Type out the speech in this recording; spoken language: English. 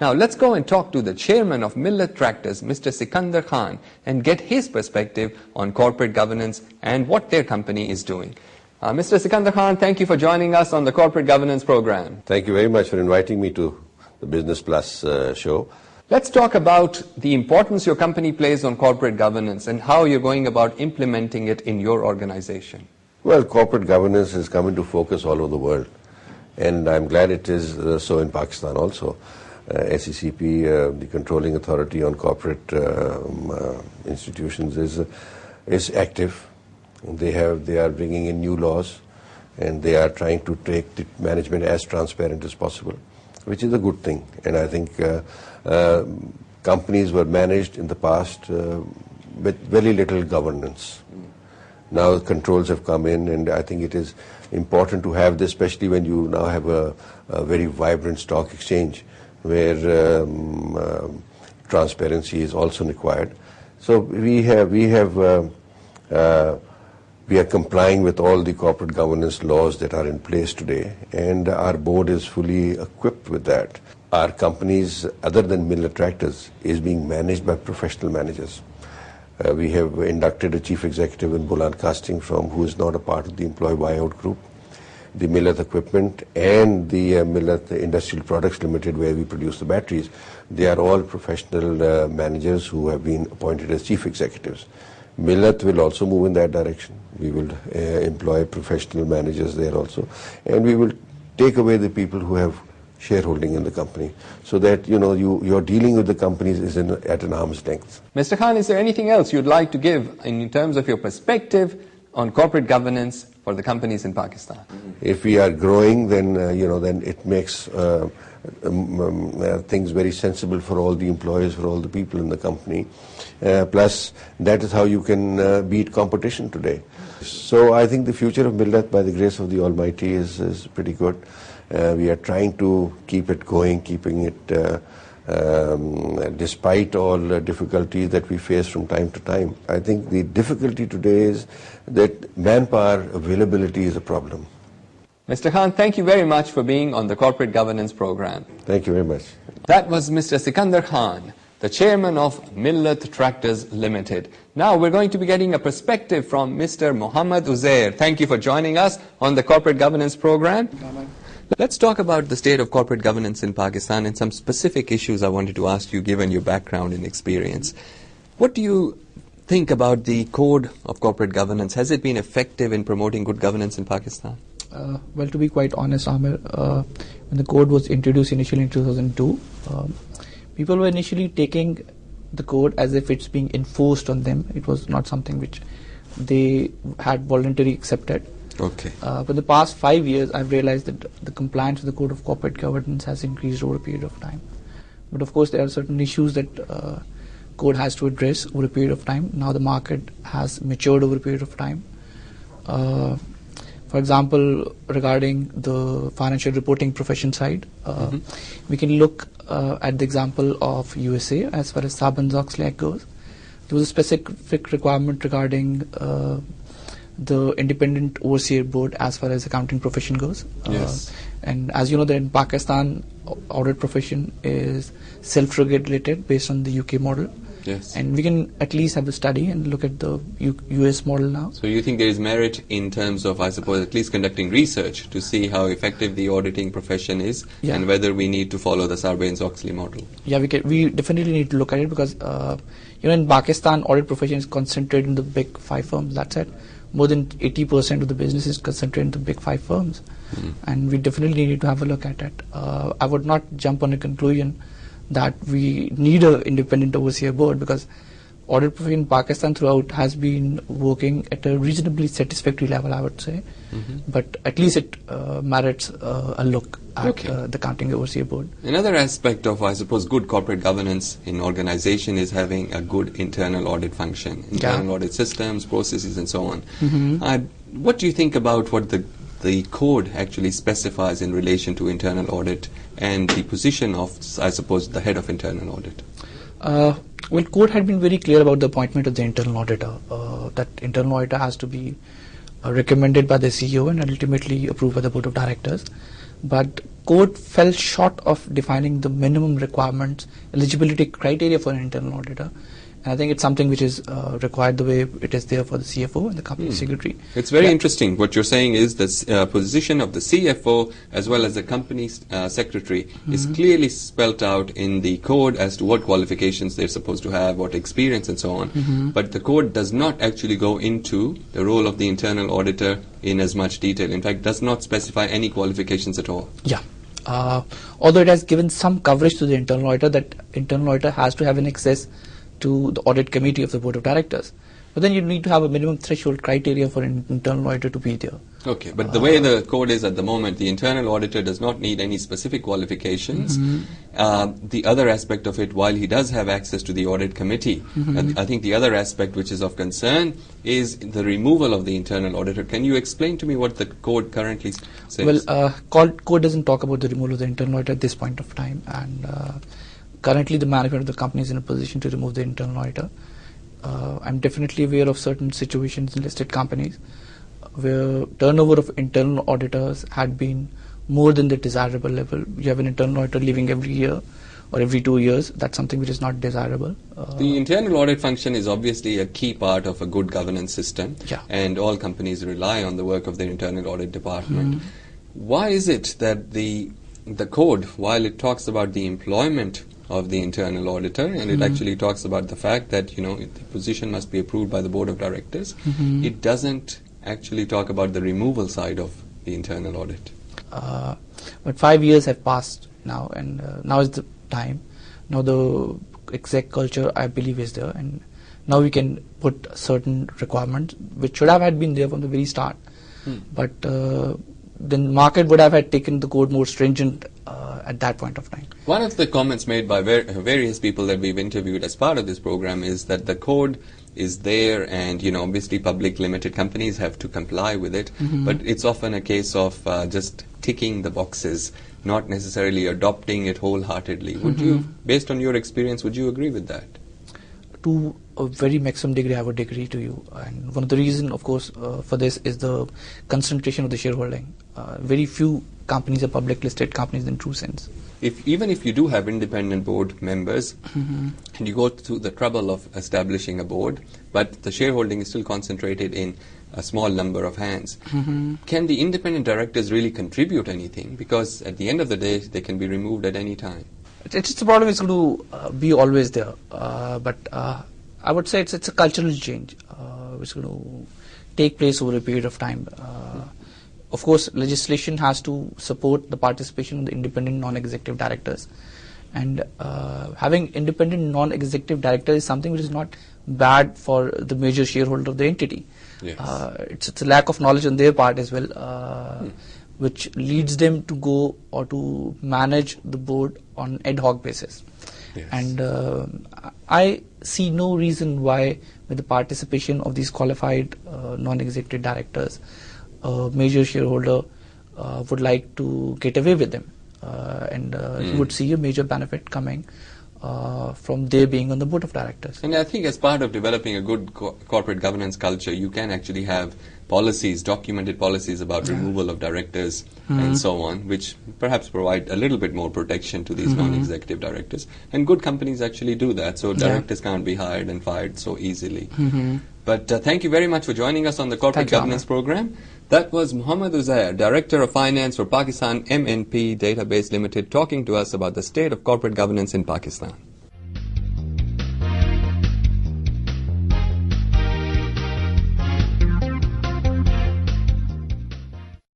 Now let's go and talk to the chairman of Millat Tractors, Mr. Sikandar Khan, and get his perspective on corporate governance and what their company is doing. Mr. Sikandar Khan, thank you for joining us on the Corporate Governance Program. Thank you very much for inviting me to the Business Plus show. Let's talk about the importance your company plays on corporate governance and how you're going about implementing it in your organization. Well, corporate governance has come into focus all over the world, and I'm glad it is so in Pakistan also. SECP, the controlling authority on corporate institutions, is active. They are bringing in new laws, and they are trying to take the management as transparent as possible, which is a good thing. And I think companies were managed in the past with very little governance. Now controls have come in, and I think it is important to have this, especially when you now have a very vibrant stock exchange where transparency is also required. So we are complying with all the corporate governance laws that are in place today, and our board is fully equipped with that. Our companies, other than Millat Tractors, is being managed by professional managers. We have inducted a chief executive in Buland Casting who is not a part of the employee buyout group. The Millat Equipment and the Millat Industrial Products Limited, where we produce the batteries, they are all professional managers who have been appointed as chief executives. Millat will also move in that direction. We will employ professional managers there also, and we will take away the people who have shareholding in the company, so that you're dealing with the companies is at an arm's length. Mr. Khan, is there anything else you'd like to give in terms of your perspective on corporate governance for the companies in Pakistan? If we are growing, then then it makes things very sensible for all the employees, for all the people in the company. Plus, that is how you can beat competition today. So I think the future of Millat, by the grace of the Almighty, is pretty good. We are trying to keep it going, keeping it despite all difficulties that we face from time to time. I think the difficulty today is that manpower availability is a problem. Mr. Khan, thank you very much for being on the Corporate Governance Program. Thank you very much. That was Mr. Sikandar Khan, the chairman of Millat Tractors Limited. Now we're going to be getting a perspective from Mr. Mohammad Uzair. Thank you for joining us on the Corporate Governance Program. Let's talk about the state of corporate governance in Pakistan and some specific issues I wanted to ask you, given your background and experience. What do you think about the Code of Corporate Governance? Has it been effective in promoting good governance in Pakistan? Well, to be quite honest, Amir, when the code was introduced initially in 2002, people were initially taking the code as if it's being enforced on them. It was not something which they had voluntarily accepted. Okay. For the past 5 years, I've realized that the compliance with the Code of Corporate Governance has increased over a period of time. But of course, there are certain issues that code has to address over a period of time. Now the market has matured over a period of time. For example, regarding the financial reporting profession side, we can look at the example of USA as far as Sarbanes-Oxley Act goes. There was a specific requirement regarding the independent overseer board as far as accounting profession goes. Yes. And as you know, that in Pakistan, audit profession is self-regulated based on the UK model. Yes. And we can at least have a study and look at the US model now. So you think there is merit in terms of, I suppose, at least conducting research to see how effective the auditing profession is, and whether we need to follow the Sarbanes-Oxley model? Yeah, we definitely need to look at it, because in Pakistan, audit profession is concentrated in the big 5 firms. That's it. More than 80% of the business is concentrated in the big 5 firms. And we definitely need to have a look at it. I would not jump on a conclusion that we need an independent overseer board, because audit profession in Pakistan throughout has been working at a reasonably satisfactory level, I would say. But at least it merits a look at the accounting overseer board. Another aspect of, I suppose, good corporate governance in organization is having a good internal audit function, internal audit systems, processes, and so on. What do you think about what the code actually specifies in relation to internal audit and the position of, I suppose, the head of internal audit? Well, code had been very clear about the appointment of the internal auditor, that internal auditor has to be recommended by the CEO and ultimately approved by the board of directors. but code fell short of defining the minimum requirements, eligibility criteria for an internal auditor. And I think it's something which is required the way it is there for the CFO and the company secretary. It's very interesting. What you're saying is the position of the CFO as well as the company secretary is clearly spelt out in the code as to what qualifications they're supposed to have, what experience and so on. But the code does not actually go into the role of the internal auditor in as much detail. In fact, does not specify any qualifications at all. Yeah. Although it has given some coverage to the internal auditor that internal auditor has to have an access to the audit committee of the board of directors. But then you need to have a minimum threshold criteria for an internal auditor to be there. Okay, but the way the code is at the moment, the internal auditor does not need any specific qualifications. The other aspect of it, while he does have access to the audit committee, I think the other aspect which is of concern is the removal of the internal auditor. Can you explain to me what the code currently says? Well, code doesn't talk about the removal of the internal auditor at this point of time, and currently the management of the company is in a position to remove the internal auditor. I'm definitely aware of certain situations in listed companies where turnover of internal auditors had been more than the desirable level. You have an internal auditor leaving every year or every 2 years. That's something which is not desirable. The internal audit function is obviously a key part of a good governance system, and all companies rely on the work of their internal audit department. Why is it that the code, while it talks about the employment of the internal auditor, and it actually talks about the fact that the position must be approved by the board of directors, it doesn't actually talk about the removal side of the internal audit? But 5 years have passed now, and now is the time. Now the exec culture, I believe, is there, and now we can put certain requirements which should have had been there from the very start. But the market would have had taken the code more stringent at that point of time. One of the comments made by various people that we've interviewed as part of this program is that the code is there, and obviously public limited companies have to comply with it, but it's often a case of just ticking the boxes, not necessarily adopting it wholeheartedly. Would you, based on your experience, would you agree with that? To a very maximum degree, I would agree to you. And one of the reasons, of course, for this is the concentration of the shareholding. Very few companies are public listed companies in true sense. Even if you do have independent board members, and you go through the trouble of establishing a board, but the shareholding is still concentrated in a small number of hands, can the independent directors really contribute anything? Because at the end of the day, they can be removed at any time. It's just a problem. It's going to be always there. But I would say it's a cultural change which is going to take place over a period of time. Of course, legislation has to support the participation of the independent non-executive directors. And having independent non-executive directors is something which is not bad for the major shareholder of the entity. Yes. It's a lack of knowledge on their part as well, which leads them to go or to manage the board on ad hoc basis. Yes. And I see no reason why, with the participation of these qualified non-executive directors, a major shareholder would like to get away with them, and he would see a major benefit coming from their being on the board of directors. And I think as part of developing a good corporate governance culture, you can actually have policies, documented policies about removal of directors and so on, which perhaps provide a little bit more protection to these non-executive directors. And good companies actually do that, so directors can't be hired and fired so easily. But thank you very much for joining us on the Corporate Governance Program. That was Mohammad Uzair, Director of Finance for Pakistan MNP Database Limited, talking to us about the state of corporate governance in Pakistan.